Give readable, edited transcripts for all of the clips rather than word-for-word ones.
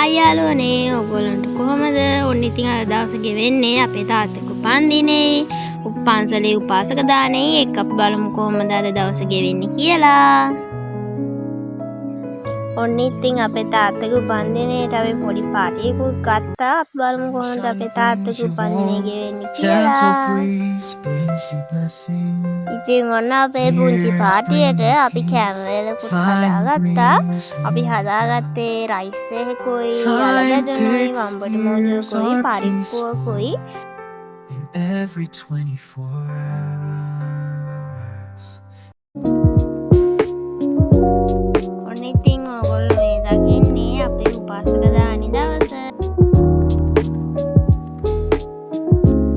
Hi යාළුවනේ ඔයගොල්ලන්ට කොහමද? ඔන්න ඉතින් අද දවසේ ගෙවෙන්නේ අපේ තාත්තගේ උපන්දිනේ. උපන්සලේ උපාසක දානේ එක අපි බලමු කොහමද අද දවසේ ගෙවෙන්නේ කියලා. ඔන්න ඉතින් අපේ තාත්තගේ උපන්දිනේට අපි පොඩි පාටියකුත් ගත්තා. අපි බලමු කොහොමද අපේ තාත්තගේ උපන්දිනේ ගෙවෙන්නේ කියලා. ඉතින් ඔන්න අපේ පුංචි පාටියට අපි කැමරේලකුත් හදාගත්තා. අපි හදාගත්තේ රයිස් එකකුයි, අලබැදුනුයි, වම්බට මෝජකුයි, පරිප්පුවකුයි. Every 24 hours. ඔන්න ඉතින් ඔයගොල්ලෝ මේ දකින්නේ අපේ උපාසක දානි දවස.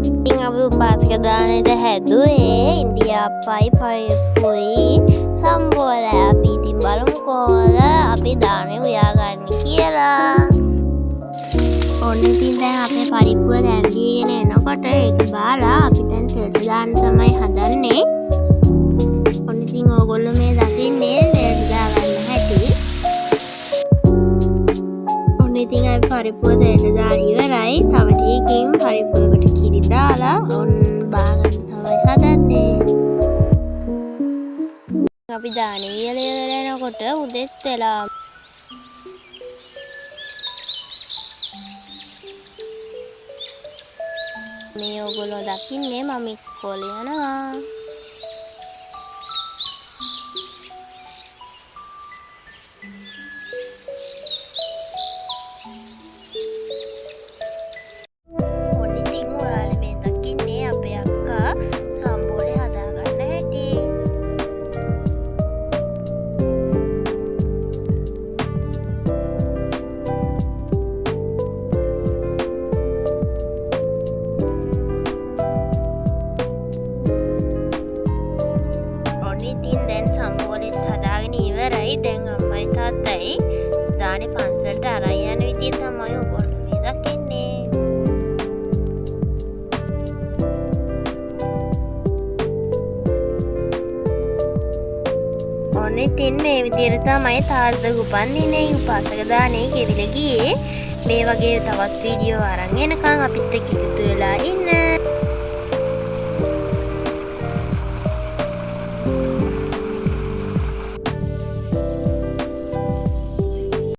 ඉතින් අපි උපාසක දානෙට හැදුවේ ඉන්දියාප්පයි පරිප්පුයි සම්බෝලයි. අපි ඉතින් බලමු කොහොමද අපි දානේ උයාගන්නේ කියලා. ඔන්න ඉතින් දැන් අපේ පරිප්පුව දැම්බීගෙන එනකොට ඒක බාලා අපි දැන් තෙල් දාන්න තමයි හදන්නේ. ඔන්න ඉතින් ඕගොල්ලෝ මේ දකින්නේ තෙල් දාගන්න හැටි. ඔන්න ඉතින් අපි පරිප්පුව තෙල් දාලා ඉවරයි. තව ටිකකින් පරිප්පුවකට කිරි දාලා ඔන්න බාගන්න තමයි හදන්නේ. අපි දානේ වියලා ඉවර වෙනකොට උදෙත් වෙලා මේ ඔයගොල්ලෝ දකින්නේ මම ඉස්කෝලේ යනවා. ඔන්න ඉතින් ඔයාලා මේ දකින්නේ අපේ අක්කා සම්බෝලේ හදාගන්න හැටි. ඉතින් දැන් සම්බෝලෙත් හදාගෙන ඉවරයි. දැන් අම්මයි තාත්තයි දානේ පන්සලට අරන් යන විදිය තමයි ඔයගොල්ලෝ මේ දකින්නේ. ඔන්න ඉතින් මේ විදියට තමයි තාත්තගේ උපන්දිනේ උපාසක දානේ ගෙවිලා ගියේ. මේ වගේ තවත් වීඩියෝ අරන් එනකන් අපිත් එක්ක එකතු වෙලා ඉන්න.